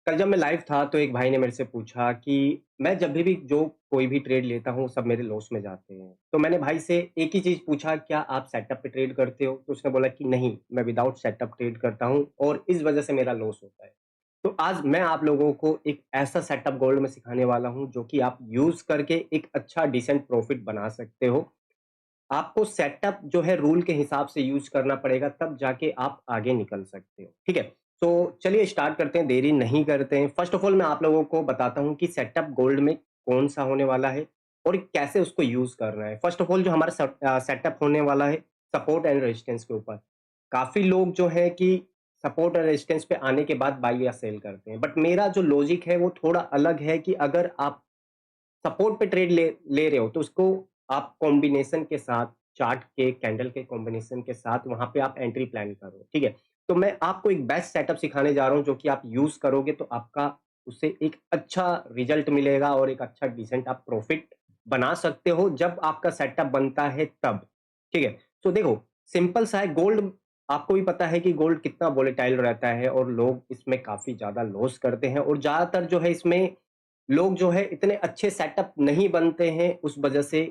कल जब मैं लाइव था तो एक भाई ने मेरे से पूछा कि मैं जब भी जो कोई भी ट्रेड लेता हूँ सब मेरे लॉस में जाते हैं। तो मैंने भाई से एक ही चीज़ पूछा, क्या आप सेटअप पे ट्रेड करते हो? तो उसने बोला कि नहीं, मैं विदाउट सेटअप ट्रेड करता हूँ और इस वज़ह से मेरा लॉस होता है। तो आज मैं आप लोगों को एक ऐसा सेटअप गोल्ड में सिखाने वाला हूँ जो कि आप यूज़ करके एक अच्छा डिसेंट प्रॉफ़िट बना सकते हो। आपको सेटअप जो है रूल के हिसाब से यूज़ करना पड़ेगा, तब जाके आप आगे निकल सकते हो, ठीक है? तो चलिए स्टार्ट करते हैं, देरी नहीं करते हैं। फर्स्ट ऑफ ऑल मैं आप लोगों को बताता हूँ कि सेटअप गोल्ड में कौन-सा होने वाला है और कैसे उसको यूज़ करना है। फर्स्ट ऑफ ऑल जो हमारा सेटअप होने वाला है, सपोर्ट एंड रेजिस्टेंस के ऊपर। काफ़ी लोग जो है कि सपोर्ट और रेजिस्टेंस पे आने के बाद बाय या सेल करते हैं, बट मेरा जो लॉजिक है वो थोड़ा अलग है कि अगर आप सपोर्ट पे ट्रेड ले ले रहे हो तो उसको आप कॉम्बिनेशन के साथ, चार्ट के कैंडल के कॉम्बिनेशन के साथ वहां पे आप एंट्री प्लान करो, ठीक है? तो मैं आपको एक बेस्ट सेटअप सिखाने जा रहा हूं जो कि आप यूज करोगे तो आपका उससे एक अच्छा रिजल्ट मिलेगा और एक अच्छा डिसेंट आप प्रॉफिट बना सकते हो जब आपका सेटअप बनता है तब, ठीक है? तो देखो, सिंपल सा है। गोल्ड, आपको भी पता है कि गोल्ड कितना वोलेटाइल रहता है और लोग इसमें काफी ज्यादा लॉस करते हैं और ज्यादातर जो है इसमें लोग जो है इतने अच्छे सेटअप नहीं बनते हैं, उस वजह से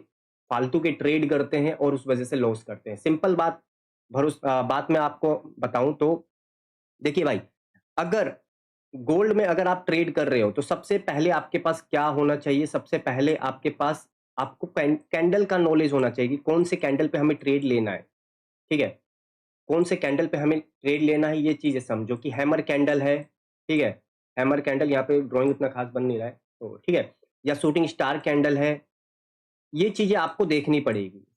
फालतू के ट्रेड करते हैं और उस वजह से लॉस करते हैं। सिंपल बात मैं आपको बताऊं तो देखिए भाई, अगर गोल्ड में अगर आप ट्रेड कर रहे हो तो सबसे पहले आपके पास क्या होना चाहिए? सबसे पहले आपके पास आपको कैंडल का नॉलेज होना चाहिए कि कौन से कैंडल पे हमें ट्रेड लेना है, ठीक है? कौन से कैंडल पे हमें ट्रेड लेना है, ये चीजें समझो कि हैमर कैंडल है, ठीक है? हैमर कैंडल, यहाँ पे ड्राइंग उतना खास बन नहीं रहा है तो ठीक है, या शूटिंग स्टार कैंडल है, ये चीजें आपको देखनी पड़ेगी।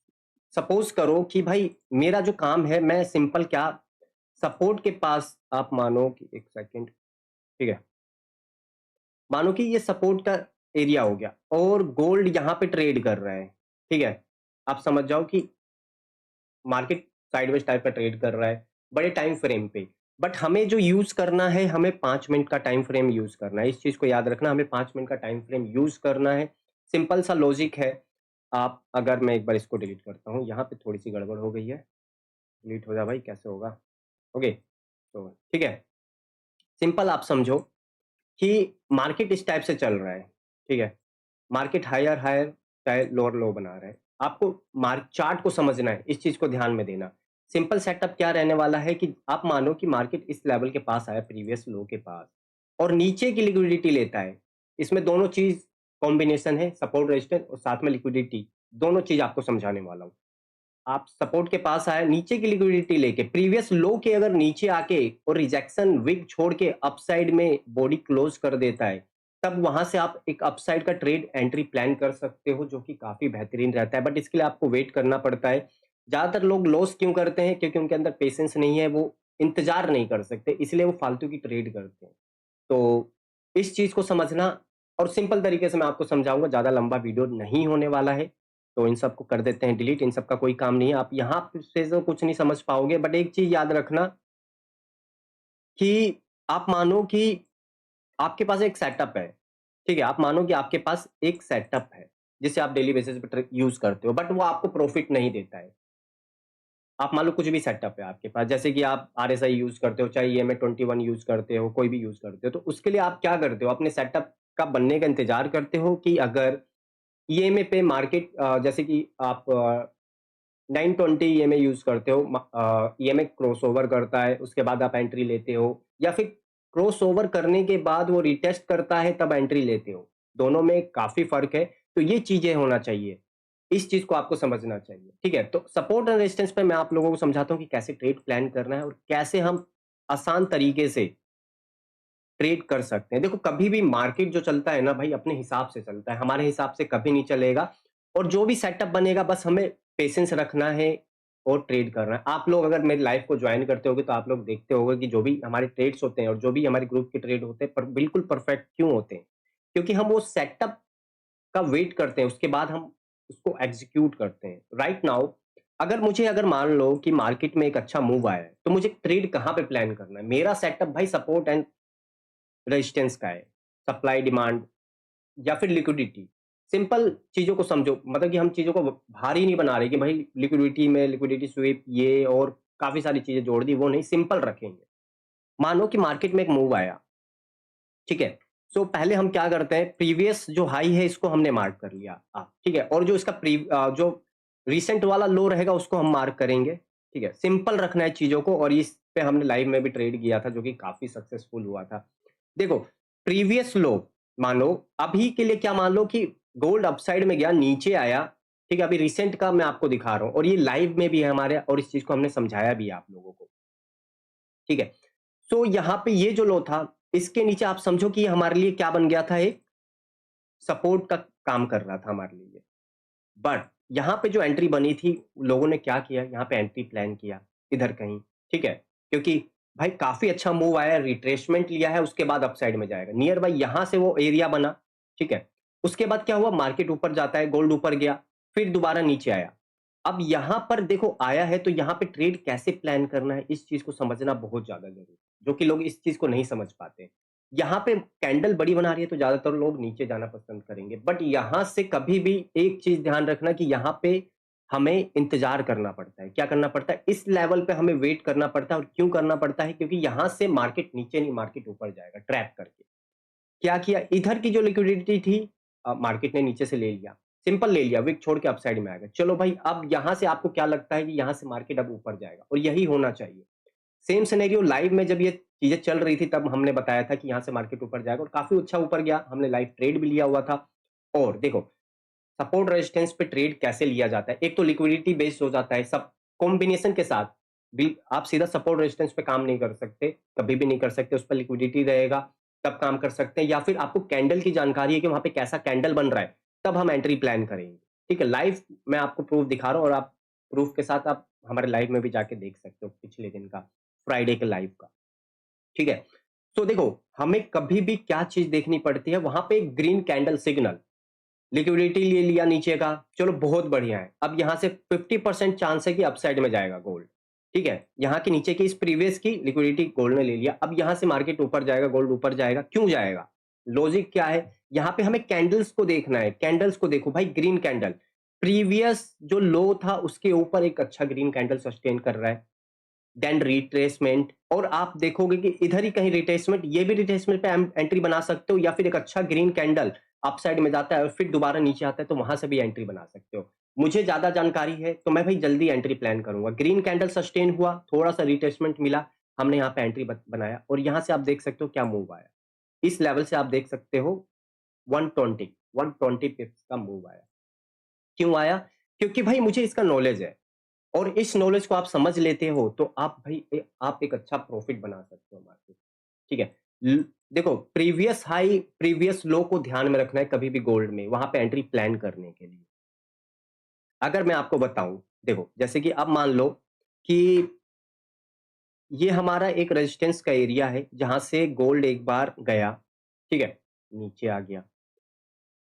सपोज करो कि भाई मेरा जो काम है, मैं सिंपल क्या, सपोर्ट के पास आप मानो कि एक सेकंड, ठीक है, मानो कि ये सपोर्ट का एरिया हो गया और गोल्ड यहाँ पे ट्रेड कर रहा है, ठीक है? आप समझ जाओ कि मार्केट साइडवेज टाइप का ट्रेड कर रहा है बड़े टाइम फ्रेम पे। बट हमें जो यूज करना है, हमें 5 मिनट का टाइम फ्रेम यूज करना है। इस चीज को याद रखना, हमें 5 मिनट का टाइम फ्रेम यूज करना है। सिंपल सा लॉजिक है। आप, अगर मैं एक बार इसको डिलीट करता हूँ, यहाँ पे थोड़ी सी गड़बड़ हो गई है। डिलीट हो जा भाई, कैसे होगा? ओके, तो ठीक है, सिंपल आप समझो कि मार्केट इस टाइप से चल रहा है, ठीक है? मार्केट हायर हायर चाहे लोअर लो बना रहा है। आपको मार्क चार्ट को समझना है, इस चीज को ध्यान में देना। सिंपल सेटअप क्या रहने वाला है कि आप मानो कि मार्केट इस लेवल के पास आया, प्रीवियस लो के पास, और नीचे की लिक्विडिटी लेता है। इसमें दोनों चीज कॉम्बिनेशन है, सपोर्ट रेजिस्टेंस और साथ में लिक्विडिटी। दोनों चीज आपको समझाने वाला हूँ। आप सपोर्ट के पास आए, नीचे की लिक्विडिटी लेके प्रीवियस लो के अगर नीचे आके और रिजेक्शन विग छोड़ के अपसाइड में बॉडी क्लोज कर देता है, तब वहां से आप एक अपसाइड का ट्रेड एंट्री प्लान कर सकते हो जो कि काफी बेहतरीन रहता है। बट इसके लिए आपको वेट करना पड़ता है। ज्यादातर लोग लॉस क्यों करते हैं? क्योंकि उनके अंदर पेशेंस नहीं है, वो इंतजार नहीं कर सकते, इसलिए वो फालतू की ट्रेड करते हैं। तो इस चीज को समझना, और सिंपल तरीके से मैं आपको समझाऊंगा, ज्यादा लंबा वीडियो नहीं होने वाला है। तो इन सबको कर देते हैं डिलीट, इन सबका कोई काम नहीं है। आप यहाँ से तो कुछ नहीं समझ पाओगे, बट एक चीज याद रखना कि आप मानो कि आपके पास एक सेटअप है, ठीक है? आप मानो कि आपके पास एक सेटअप है जिसे आप डेली बेसिस पे यूज करते हो, बट वो आपको प्रॉफिट नहीं देता है। आप मान लो कुछ भी सेटअप है आपके पास, जैसे कि आप RSI यूज करते हो, चाहे EMA 21 यूज करते हो, कोई भी यूज करते हो, तो उसके लिए आप क्या करते हो? अपने सेटअप का बनने का इंतजार करते हो कि अगर EMA पे मार्केट, जैसे कि आप 920 EMA यूज करते हो, EMA क्रॉस ओवर करता है, उसके बाद आप एंट्री लेते हो, या फिर क्रॉस ओवर करने के बाद वो रिटेस्ट करता है तब एंट्री लेते हो। दोनों में काफी फर्क है। तो ये चीजें होना चाहिए, इस चीज को आपको समझना चाहिए, ठीक है? तो सपोर्ट एंड रेजिस्टेंस पे मैं आप लोगों को समझाता हूँ कि कैसे ट्रेड प्लान करना है और कैसे हम आसान तरीके से ट्रेड कर सकते हैं। देखो, कभी भी मार्केट जो चलता है ना भाई, अपने हिसाब से चलता है, हमारे हिसाब से कभी नहीं चलेगा। और जो भी सेटअप बनेगा, बस हमें पेशेंस रखना है और ट्रेड करना है। आप लोग अगर मेरी लाइफ को ज्वाइन करते होगे तो आप लोग देखते होगे कि जो भी हमारे ट्रेड्स होते हैं और जो भी हमारे ग्रुप के ट्रेड होते हैं, पर बिल्कुल परफेक्ट क्यों होते हैं? क्योंकि हम वो सेटअप का वेट करते हैं, उसके बाद हम उसको एग्जीक्यूट करते हैं। राइट नाउ, अगर मान लो कि मार्केट में एक अच्छा मूव आया है, तो मुझे ट्रेड कहाँ पे प्लान करना है? मेरा सेटअप भाई सपोर्ट एंड रेजिस्टेंस का है, सप्लाई डिमांड या फिर लिक्विडिटी। सिंपल चीजों को समझो, मतलब कि हम चीजों को भारी नहीं बना रहे कि भाई लिक्विडिटी में लिक्विडिटी स्वीप ये और काफी सारी चीजें जोड़ दी, वो नहीं, सिंपल रखेंगे। मानो कि मार्केट में एक मूव आया, ठीक है। सो पहले हम क्या करते हैं, प्रीवियस जो हाई है इसको हमने मार्क कर लिया, ठीक है, और जो इसका जो रिसेंट वाला लो रहेगा उसको हम मार्क करेंगे। ठीक है, सिंपल रखना है चीजों को, और इस पे हमने लाइव में भी ट्रेड किया था जो कि काफी सक्सेसफुल हुआ था। देखो, प्रीवियस लो, मानो अभी के लिए क्या मान लो कि गोल्ड अपसाइड में गया, नीचे आया। ठीक है, अभी रिसेंट का मैं आपको दिखा रहा हूं, और ये लाइव में भी है हमारे, और इस चीज को हमने समझाया भी है आप लोगों को। ठीक है, सो यहाँ पे ये जो लो था, इसके नीचे आप समझो कि ये हमारे लिए क्या बन गया था, एक सपोर्ट का काम कर रहा था हमारे लिए। बट यहाँ पे जो एंट्री बनी थी, लोगों ने क्या किया, यहाँ पे एंट्री प्लान किया इधर कहीं। ठीक है, क्योंकि भाई काफी अच्छा मूव आया, रिट्रेसमेंट लिया है, उसके बाद अपसाइड में जाएगा, नियर बाई यहां से वो एरिया बना। ठीक है, उसके बाद क्या हुआ, मार्केट ऊपर जाता है, गोल्ड ऊपर गया, फिर दोबारा नीचे आया। अब यहां पर देखो आया है, तो यहाँ पे ट्रेड कैसे प्लान करना है, इस चीज को समझना बहुत ज्यादा जरूरी है, जो कि लोग इस चीज को नहीं समझ पाते। यहाँ पे कैंडल बड़ी बना रही है तो ज्यादातर लोग नीचे जाना पसंद करेंगे, बट यहां से कभी भी एक चीज ध्यान रखना कि यहाँ पे हमें इंतजार करना पड़ता है। क्या करना पड़ता है, इस लेवल पे हमें वेट करना पड़ता है। और क्यों करना पड़ता है, क्योंकि यहां से मार्केट नीचे नहीं, मार्केट ऊपर जाएगा ट्रैप करके। क्या किया, इधर की जो लिक्विडिटी थी, मार्केट ने नीचे से ले लिया, सिंपल ले लिया, विक छोड़ के अपसाइड में आएगा। चलो भाई, अब यहां से आपको क्या लगता है कि यहां से मार्केट अब ऊपर जाएगा, और यही होना चाहिए। सेम सिनेरियो लाइव में जब ये चीजें चल रही थी, तब हमने बताया था कि यहां से मार्केट ऊपर जाएगा, और काफी अच्छा ऊपर गया, हमने लाइव ट्रेड भी लिया हुआ था। और देखो, सपोर्ट रेजिस्टेंस पे ट्रेड कैसे लिया जाता है, एक तो लिक्विडिटी बेस्ड हो जाता है, सब कॉम्बिनेशन के साथ भी। आप सीधा सपोर्ट रेजिस्टेंस पे काम नहीं कर सकते, कभी भी नहीं कर सकते, उस पर लिक्विडिटी रहेगा तब काम कर सकते हैं, या फिर आपको कैंडल की जानकारी है कि वहां पे कैसा कैंडल बन रहा है, तब हम एंट्री प्लान करेंगे। ठीक है, लाइव मैं आपको प्रूफ दिखा रहा हूँ, और आप प्रूफ के साथ आप हमारे लाइव में भी जाके देख सकते हो, पिछले दिन का, फ्राइडे के लाइव का। ठीक है, तो देखो, हमें कभी भी क्या चीज देखनी पड़ती है, वहां पे ग्रीन कैंडल सिग्नल, लिक्विडिटी ले लिया नीचे का, चलो बहुत बढ़िया है। अब यहां से 50% चांस है कि अपसाइड में जाएगा गोल्ड। ठीक है, यहाँ के नीचे की इस प्रीवियस की लिक्विडिटी गोल्ड ने ले लिया, अब यहां से मार्केट ऊपर जाएगा, गोल्ड ऊपर जाएगा, क्यों जाएगा, लॉजिक क्या है, यहाँ पे हमें कैंडल्स को देखना है। कैंडल्स को देखो भाई, ग्रीन कैंडल, प्रीवियस जो लो था उसके ऊपर एक अच्छा ग्रीन कैंडल सस्टेन कर रहा है, देन रिट्रेसमेंट, और आप देखोगे कि इधर ही कहीं रिट्रेसमेंट, ये भी रिट्रेसमेंट पे एंट्री बना सकते हो, या फिर एक अच्छा ग्रीन कैंडल अपसाइड में जाता है और फिर दोबारा नीचे आता है, तो वहां से भी एंट्री बना सकते हो। मुझे ज्यादा जानकारी है तो मैं भाई जल्दी एंट्री प्लान करूंगा। ग्रीन कैंडल सस्टेन हुआ, थोड़ा सा रिट्रेसमेंट मिला, हमने यहाँ पे एंट्री बनाया, और यहाँ से आप देख सकते हो क्या मूव आया। इस लेवल से आप देख सकते हो 120 पिप्स का मूव आया। क्यों आया, क्योंकि भाई मुझे इसका नॉलेज है, और इस नॉलेज को आप समझ लेते हो तो आप भाई आप एक अच्छा प्रॉफिट बना सकते हो मार्केट। ठीक है, देखो, प्रीवियस हाई प्रीवियस लो को ध्यान में रखना है कभी भी गोल्ड में, वहां पे एंट्री प्लान करने के लिए। अगर मैं आपको बताऊं, देखो जैसे कि अब मान लो कि ये हमारा एक रेजिस्टेंस का एरिया है, जहां से गोल्ड एक बार गया, ठीक है, नीचे आ गया,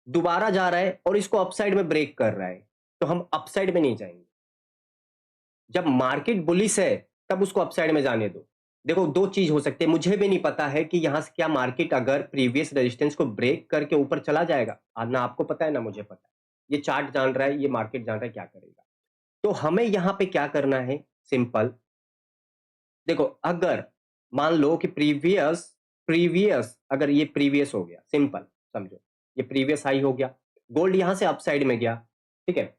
दोबारा जा रहा है और इसको अपसाइड में ब्रेक कर रहा है, तो हम अपसाइड में नहीं जाएंगे। जब मार्केट बुलिश है तब उसको अपसाइड में जाने दो। देखो, दो चीज हो सकती है, मुझे भी नहीं पता है कि यहां से क्या मार्केट अगर प्रीवियस रेजिस्टेंस को ब्रेक करके ऊपर चला जाएगा, ना आपको पता है ना मुझे पता है। ये चार्ट जान रहा है, ये मार्केट जान रहा है क्या करेगा। तो हमें यहां पे क्या करना है, सिंपल। देखो, अगर मान लो कि प्रीवियस प्रीवियस अगर ये प्रीवियस हो गया, सिंपल समझो, ये प्रीवियस हाई हो गया, गोल्ड यहां से अपसाइड में गया। ठीक है,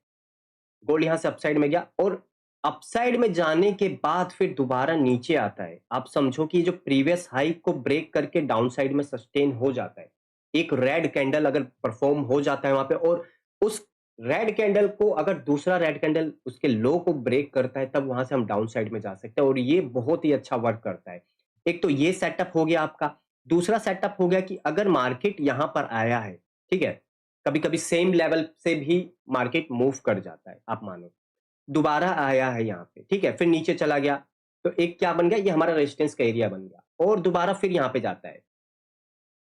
गोल्ड यहां से अपसाइड में गया, और अपसाइड में जाने के बाद फिर दोबारा नीचे आता है। आप समझो कि जो प्रीवियस हाई को ब्रेक करके डाउन साइड में सस्टेन हो जाता है, एक रेड कैंडल अगर परफॉर्म हो जाता है वहां पे, और उस रेड कैंडल को अगर दूसरा रेड कैंडल उसके लो को ब्रेक करता है, तब वहां से हम डाउन साइड में जा सकते हैं, और ये बहुत ही अच्छा वर्क करता है। एक तो ये सेटअप हो गया आपका। दूसरा सेटअप हो गया कि अगर मार्केट यहां पर आया है, ठीक है, कभी कभी सेम लेवल से भी मार्केट मूव कर जाता है, आप मानो दोबारा आया है यहाँ पे, ठीक है, फिर नीचे चला गया, तो एक क्या बन गया, ये हमारा रेजिस्टेंस का एरिया बन गया, और दोबारा फिर यहाँ पे जाता है,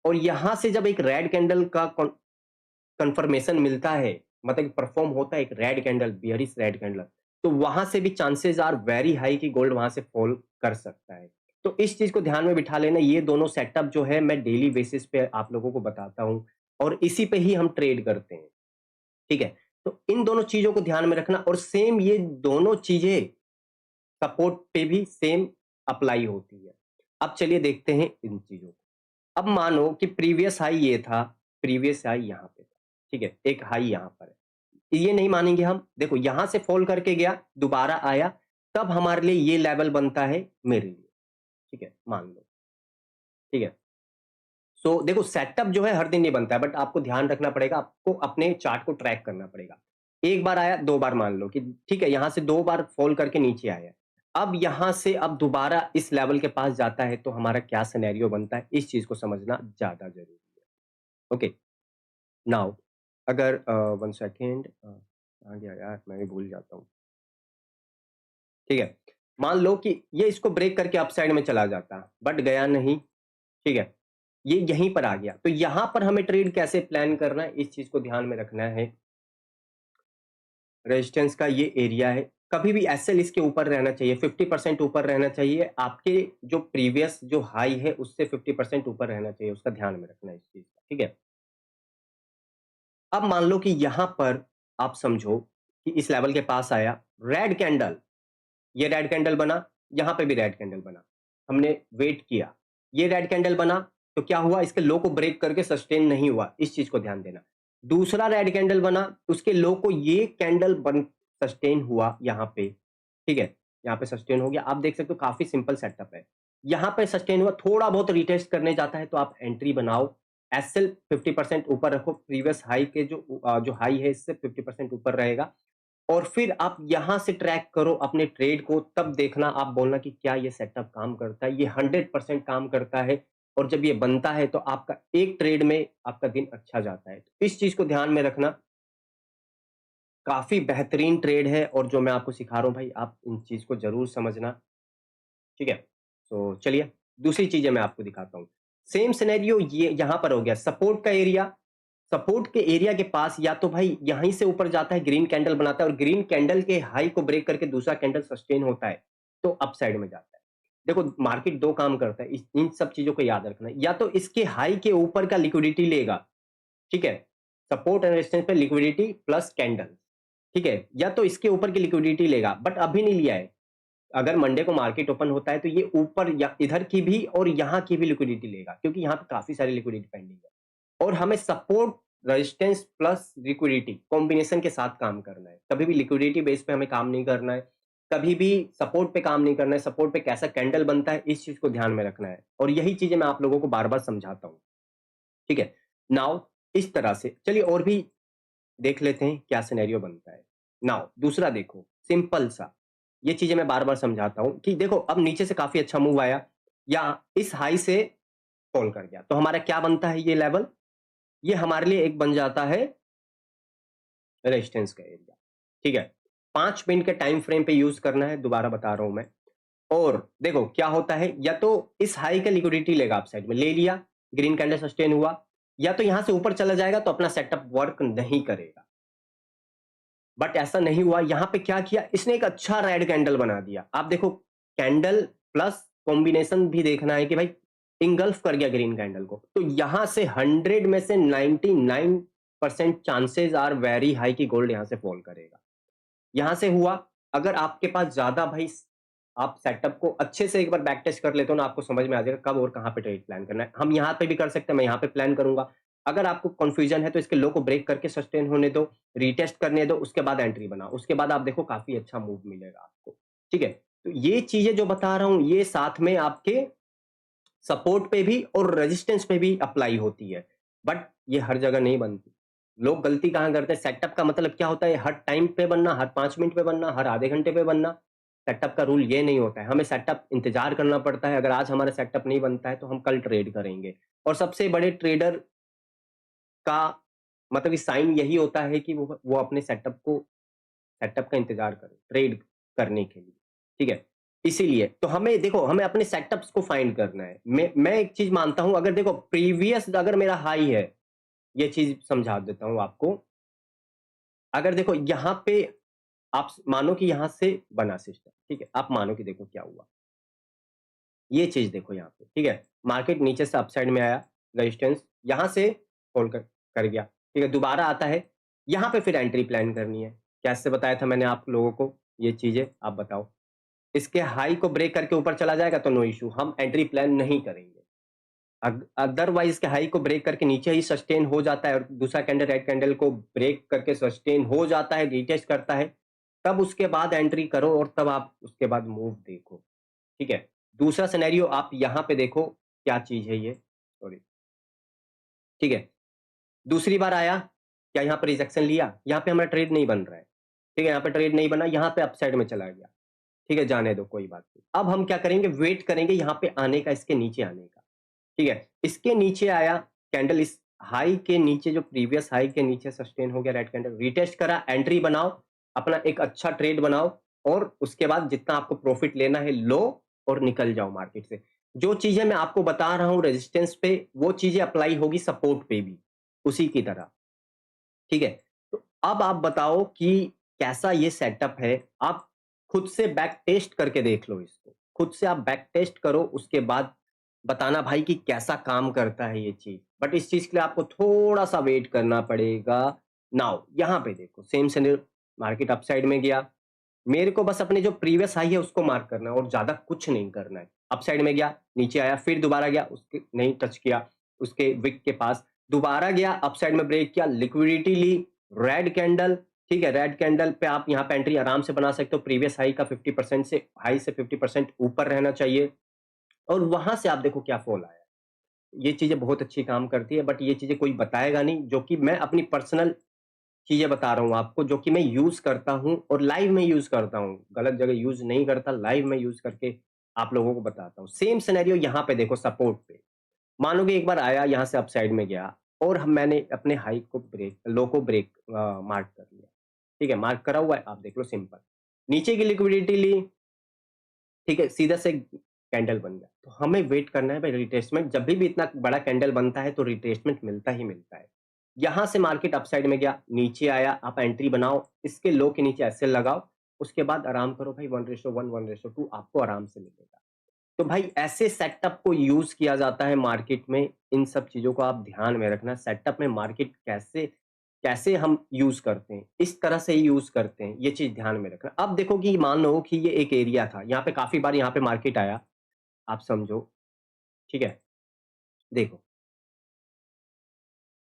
और यहां से जब एक रेड कैंडल का कंफर्मेशन मिलता है, मतलब परफॉर्म होता है एक red candle, bearish red candle, तो वहां से भी चांसेस आर वेरी हाई कि गोल्ड वहां से फॉल कर सकता है। तो इस चीज को ध्यान में बिठा लेना, ये दोनों सेटअप जो है मैं डेली बेसिस पे आप लोगों को बताता हूं, और इसी पे ही हम ट्रेड करते हैं। ठीक है, तो इन दोनों चीजों को ध्यान में रखना, और सेम ये दोनों चीजें सपोर्ट पे भी सेम अप्लाई होती है। अब चलिए देखते हैं इन चीजों को। अब मानो कि प्रीवियस हाई ये था, प्रीवियस हाई यहाँ पे था, ठीक है? एक हाई यहाँ पर है। ये नहीं मानेंगे हम, देखो यहाँ से फॉल करके गया, दोबारा आया, तब हमारे लिए ये लेवल बनता है मेरे लिए, ठीक है? मान लो, ठीक है? सो देखो सेटअप जो है हर दिन नहीं बनता है, बट आपको ध्यान रखना पड़ेगा, आपको अपने चार्ट को ट्रैक करना पड़ेगा। एक बार आया, 2 बार मान लो कि ठीक है, यहाँ से 2 बार फॉल करके नीचे आया। अब यहाँ से अब दोबारा इस लेवल के पास जाता है, तो हमारा क्या सिनेरियो बनता है, इस चीज़ को समझना ज़्यादा ज़रूरी है। ओके, नाउ अगर 1 सेकंड कहाँ गया यार? मैं भी भूल जाता हूँ। ठीक है, मान लो कि ये इसको ब्रेक करके अपसाइड में चला जाता, बट गया नहीं, ठीक है? ये यहीं पर आ गया, तो यहाँ पर हमें ट्रेड कैसे प्लान करना है, इस चीज़ को ध्यान में रखना है। रेजिस्टेंस का ये एरिया है, कभी भी एसएल इसके ऊपर रहना चाहिए, 50% ऊपर रहना चाहिए, आपके जो प्रीवियस जो हाई है उससे 50% ऊपर रहना चाहिए, उसका ध्यान में रखना है इस चीज़ का, ठीक है? अब मान लो कि यहाँ पर आप समझो कि इस लेवल के पास आया, रेड कैंडल, ये रेड कैंडल बना, यहाँ पे भी रेड कैंडल बना, हमने वेट किया, ये रेड कैंडल बना, तो क्या हुआ, इसके लो को ब्रेक करके सस्टेन नहीं हुआ, इस चीज़ को ध्यान देना। दूसरा रेड कैंडल बना, उसके लो को ये कैंडल बन सस्टेन हुआ यहाँ पे, ठीक है? यहाँ पे सस्टेन हो गया, आप देख सकते हो काफ़ी सिंपल सेटअप है। यहाँ पे सस्टेन हुआ, थोड़ा बहुत रिटेस्ट करने जाता है तो आप एंट्री बनाओ, एसएल 50% ऊपर रखो, प्रीवियस हाई के जो हाई है इससे 50% ऊपर रहेगा, और फिर आप यहाँ से ट्रैक करो अपने ट्रेड को, तब देखना, आप बोलना कि क्या ये सेटअप काम करता है? ये 100% काम करता है, और जब ये बनता है तो आपका एक ट्रेड में आपका दिन अच्छा जाता है। तो इस चीज़ को ध्यान में रखना, काफ़ी बेहतरीन ट्रेड है, और जो मैं आपको सिखा रहा हूँ भाई, आप इन चीज़ को ज़रूर समझना, ठीक है? तो चलिए दूसरी चीज़ें मैं आपको दिखाता हूँ। सेम सिनेरियो ये यहाँ पर हो गया, सपोर्ट का एरिया, सपोर्ट के एरिया के पास या तो भाई यहीं से ऊपर जाता है, ग्रीन कैंडल बनाता है, और ग्रीन कैंडल के हाई को ब्रेक करके दूसरा कैंडल सस्टेन होता है, तो अप साइड में जाता है। देखो मार्केट 2 काम करता है, इन सब चीज़ों को याद रखना है। या तो इसके हाई के ऊपर का लिक्विडिटी लेगा, ठीक है? सपोर्ट एंड रेजिस्टेंस पे लिक्विडिटी प्लस कैंडल, ठीक है? या तो इसके ऊपर की लिक्विडिटी लेगा, बट अभी नहीं लिया है। अगर मंडे को मार्केट ओपन होता है तो ये ऊपर या इधर की भी और यहाँ की भी लिक्विडिटी लेगा, क्योंकि यहाँ पे काफ़ी सारी लिक्विडिटी पेंडिंग है। और हमें support, resistance plus liquidity combination के साथ काम करना है। कभी भी लिक्विडिटी बेस पे हमें काम नहीं करना है, कभी भी सपोर्ट पे काम नहीं करना है, सपोर्ट पे कैसा कैंडल बनता है, इस चीज़ को ध्यान में रखना है, और यही चीज़ें मैं आप लोगों को बार-बार समझाता हूँ, ठीक है? नाउ इस तरह से चलिए और भी देख लेते हैं क्या सिनेरियो बनता है। नाउ दूसरा देखो, सिंपल सा, ये चीज़ें मैं बार-बार समझाता हूँ कि देखो अब नीचे से काफ़ी अच्छा मूव आया, या इस हाई से फॉल कर गया, तो हमारा क्या बनता है ये लेवल? ये हमारे लिए एक बन जाता है रेजिस्टेंस का एरिया, ठीक है? 5 मिनट के टाइम फ्रेम पे यूज़ करना है, दोबारा बता रहा हूँ मैं। और देखो क्या होता है, या तो इस हाई का लिक्विडिटी लेगा अपसाइड में, ले लिया, ग्रीन कैंडल सस्टेन हुआ, या तो यहां से ऊपर चला जाएगा तो अपना सेटअप वर्क नहीं करेगा। बट ऐसा नहीं हुआ, यहां पे क्या किया इसने, एक अच्छा रेड कैंडल बना दिया। आप देखो कैंडल प्लस कॉम्बिनेशन भी देखना है कि भाई इंगल्फ कर गया ग्रीन कैंडल को, तो यहां से 100 में से 99% चांसेस आर वेरी हाई की गोल्ड यहां से फॉल करेगा। यहां से हुआ, अगर आपके पास ज्यादा भाई आप सेटअप को अच्छे से एक बार बैक टेस्ट कर लेते हो ना, आपको समझ में आ जाएगा कब और कहाँ पे ट्रेड प्लान करना है। हम यहाँ पे भी कर सकते हैं, मैं यहाँ पे प्लान करूंगा। अगर आपको कंफ्यूजन है तो इसके लो को ब्रेक करके सस्टेन होने दो, रीटेस्ट करने दो, उसके बाद एंट्री बनाओ, उसके बाद आप देखो काफी अच्छा मूव मिलेगा आपको, ठीक है? तो ये चीजें जो बता रहा हूं, ये साथ में आपके सपोर्ट पे भी और रेजिस्टेंस पे भी अप्लाई होती है, बट ये हर जगह नहीं बनती। लोग गलती कहाँ करते हैं, सेटअप का मतलब क्या होता है, हर टाइम पे बनना, हर 5 मिनट पे बनना, हर आधे घंटे पे बनना। सेटअप का रूल ये नहीं होता है, हमें सेटअप इंतजार करना पड़ता है। अगर आज हमारा सेटअप नहीं बनता है तो हम कल ट्रेड करेंगे, और सबसे बड़े ट्रेडर का मतलब इस साइन यही होता है कि वो अपने सेटअप का इंतजार करें ट्रेड करने के लिए, ठीक है? इसीलिए तो हमें देखो, हमें अपने सेटअप्स को फाइंड करना है। मैं एक चीज मानता हूं, अगर देखो प्रीवियस अगर मेरा हाई है, ये चीज समझा देता हूं आपको। अगर देखो यहाँ पे आप मानो कि यहाँ से बना सिस्टम, ठीक है? आप मानो कि देखो क्या हुआ, ये चीज देखो यहाँ पे, ठीक है? मार्केट नीचे से अपसाइड में आया, रेजिस्टेंस यहाँ से होल्ड कर गया, ठीक है? दोबारा आता है, यहाँ पे फिर एंट्री प्लान करनी है। कैसे बताया था मैंने आप लोगों को, ये चीजें आप बताओ। इसके हाई को ब्रेक करके ऊपर चला जाएगा तो नो इश्यू, हम एंट्री प्लान नहीं करेंगे। अदरवाइज के हाई को ब्रेक करके नीचे ही सस्टेन हो जाता है और दूसरा कैंडल रेड कैंडल को ब्रेक करके सस्टेन हो जाता है, रीटेस्ट करता है, तब उसके बाद एंट्री करो और तब आप उसके बाद मूव देखो। ठीक है? दूसरा सिनेरियो आप यहाँ पे देखो क्या चीज़ है ये, सॉरी, ठीक है? दूसरी बार आया, क्या यहाँ पे रिजेक्शन लिया? यहाँ पे हमारा ट्रेड नहीं बन रहा है। ठीक है? यहाँ पे ट्रेड नहीं बना, यहाँ पे अपसाइड में चला गया। ठीक है? जाने दो, कोई बात नहीं। अब हम क्या करेंगे, वेट करेंगे यहाँ पे आने का, इसके नीचे आने का। ठीक है? इसके नीचे आया, कैंडल इस हाई के नीचे, जो प्रीवियस हाई के नीचे सस्टेन हो गया रेड कैंडल, रीटेस्ट करा, एंट्री बनाओ, अपना एक अच्छा ट्रेड बनाओ और उसके बाद जितना आपको प्रॉफिट लेना है लो और निकल जाओ मार्केट से। जो चीज़ें मैं आपको बता रहा हूँ रेजिस्टेंस पे, वो चीज़ें अप्लाई होगी सपोर्ट पे भी, उसी की तरह। ठीक है? तो अब आप बताओ कि कैसा ये सेटअप है? आप खुद से बैक टेस्ट करके देख लो इसको। खुद से आप बैक टेस्ट करो, उसके बाद बताना भाई कि कैसा काम करता है ये चीज़। बट इस चीज़ के लिए आपको थोड़ा-सा वेट करना पड़ेगा। नाउ यहाँ पे देखो, सेम सिनेरियो, मार्केट अपसाइड में गया। मेरे को बस अपने जो प्रीवियस हाई है उसको मार्क करना है और ज़्यादा कुछ नहीं करना है। अपसाइड में गया, नीचे आया, फिर दोबारा गया, उसके नहीं टच किया, उसके विक के पास, दोबारा गया, अपसाइड में ब्रेक किया, लिक्विडिटी ली, रेड कैंडल, ठीक है? रेड कैंडल पे आप यहाँ पे एंट्री आराम से बना सकते हो। प्रीवियस हाई का 50% से, हाई से 50% ऊपर रहना चाहिए और वहाँ से आप देखो क्या फ़ॉल आया। ये चीज़ें बहुत अच्छी काम करती है, बट ये चीज़ें कोई बताएगा नहीं, जो कि मैं अपनी पर्सनल चीज़ें बता रहा हूँ आपको, जो कि मैं यूज़ करता हूँ और लाइव में यूज़ करता हूँ। गलत जगह यूज़ नहीं करता, लाइव में यूज़ करके आप लोगों को बताता हूँ। सेम सिनेरियो यहाँ पे देखो सपोर्ट पे। मान लो कि एक बार आया, यहाँ से अपसाइड में गया और मैंने अपने हाई को ब्रेक, लो को ब्रेक मार्क कर लिया। ठीक है? मार्क करा हुआ है, आप देख लो सिंपल। नीचे की लिक्विडिटी ली, ठीक है? सीधा से कैंडल बन गया। तो हमें वेट करना है भाई रिट्रेसमेंट, जब भी इतना बड़ा कैंडल बनता है तो रिट्रेसमेंट मिलता ही मिलता है। यहाँ से मार्केट अपसाइड में गया, नीचे आया, आप एंट्री बनाओ, इसके लो के नीचे एसएल लगाओ, उसके बाद आराम करो भाई, 1:1, 1:2 आपको आराम से मिलेगा। तो भाई ऐसे सेटअप को यूज़ किया जाता है मार्केट में, इन सब चीज़ों को आप ध्यान में रखना। सेटअप में मार्केट कैसे कैसे हम यूज़ करते हैं, इस तरह से ही यूज़ करते हैं, ये चीज़ ध्यान में रखना। अब देखो कि मान लो कि ये एक एरिया था, यहाँ पे काफ़ी बार यहाँ पे मार्केट आया, आप समझो, ठीक है? देखो,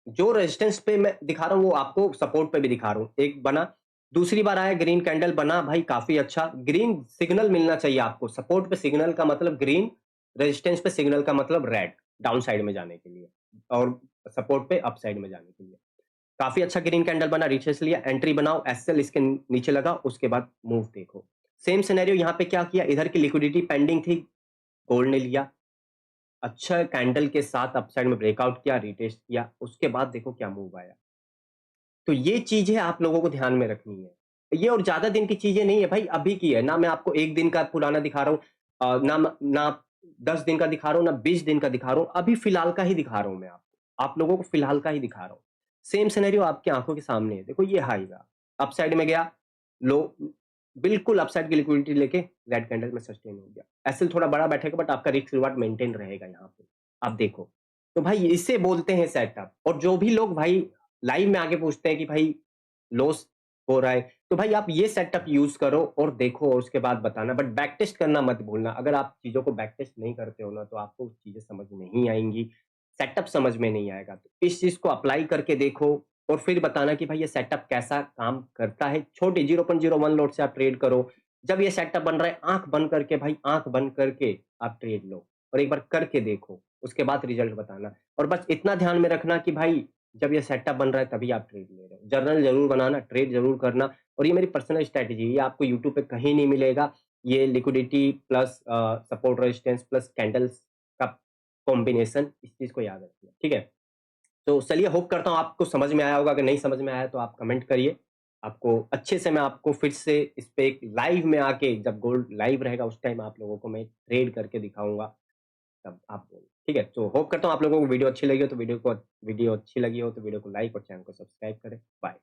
जो रेजिस्टेंस पे मैं दिखा रहा हूँ, वो आपको सपोर्ट पे भी दिखा रहा हूँ। एक बना, दूसरी बार आया, ग्रीन कैंडल बना, भाई काफ़ी अच्छा। ग्रीन सिग्नल मिलना चाहिए आपको, सपोर्ट पे सिग्नल का मतलब ग्रीन, रेजिस्टेंस पे सिग्नल का मतलब रेड, डाउन साइड में जाने के लिए और सपोर्ट पे अप साइड में जाने के लिए। काफ़ी अच्छा ग्रीन कैंडल बना, रिट्रेस लिया, एंट्री बनाओ, एसएल इसके नीचे लगा, उसके बाद मूव देखो। सेम सिनेरियो यहाँ पे क्या किया, इधर की लिक्विडिटी पेंडिंग थी, गोल्ड ने लिया, अच्छा कैंडल के साथ अपसाइड में ब्रेकआउट किया, रिटेस्ट किया, उसके बाद देखो क्या मूव आया। तो ये चीज़ें आप लोगों को ध्यान में रखनी है। ये और ज़्यादा दिन की चीज़ें नहीं है भाई, अभी की है। ना मैं आपको 1 दिन का पुराना दिखा रहा हूँ, ना 10 दिन का दिखा रहा हूँ, ना 20 दिन का दिखा रहा हूँ, अभी फिलहाल का ही दिखा रहा हूँ मैं आपको। आप लोगों को फिलहाल का ही दिखा रहा हूँ। सेम सिनेरियो आपकी आँखों के सामने है। देखो ये हाई रहा, अपसाइड में गया, लो, बिल्कुल अपसाइड की लिक्विडिटी लेके रेड कैंडल में सस्टेन हो गया। एसएल थोड़ा बड़ा बैठेगा बट आपका रिस्क रिवार्ड मेंटेन रहेगा यहाँ पे। आप देखो। तो भाई इसे बोलते हैं सेटअप। और जो भी लोग भाई लाइव में आके पूछते हैं कि भाई लॉस हो रहा है, तो भाई आप ये सेटअप यूज़ करो और देखो और उसके बाद बताना, बट बैक टेस्ट करना मत भूलना। अगर आप चीज़ों को बैक टेस्ट नहीं करते हो ना, तो आपको चीज़ें समझ नहीं आएँगी, सेटअप समझ में नहीं आएगा। तो इस चीज़ को अप्लाई करके देखो और फिर बताना कि भाई ये सेटअप कैसा काम करता है। छोटे 0.01 लॉट से आप ट्रेड करो। जब ये सेटअप बन रहा है, आँख बंद करके भाई, आँख बंद करके आप ट्रेड लो और एक बार करके देखो, उसके बाद रिज़ल्ट बताना। और बस इतना ध्यान में रखना कि भाई जब ये सेटअप बन रहा है तभी आप ट्रेड ले रहे हो। जर्नल ज़रूर बनाना, ट्रेड ज़रूर करना और ये मेरी पर्सनल स्ट्रैटेजी है, ये आपको यूट्यूब पे कहीं नहीं मिलेगा। ये liquidity plus support resistance plus candles का कॉम्बिनेशन, इस चीज़ को याद रखिए, ठीक है? तो चलिए, होप करता हूँ आपको समझ में आया होगा। अगर नहीं समझ में आया तो आप कमेंट करिए। आपको अच्छे से मैं आपको फिर से इस पे एक लाइव में आके, जब गोल्ड लाइव रहेगा उस टाइम आप लोगों को मैं ट्रेड करके दिखाऊँगा, तब आप बोलो, ठीक है? तो होप करता हूँ आप लोगों को वीडियो अच्छी लगी हो, तो वीडियो अच्छी लगी हो तो वीडियो को लाइक और चैनल को सब्सक्राइब करें। बाय।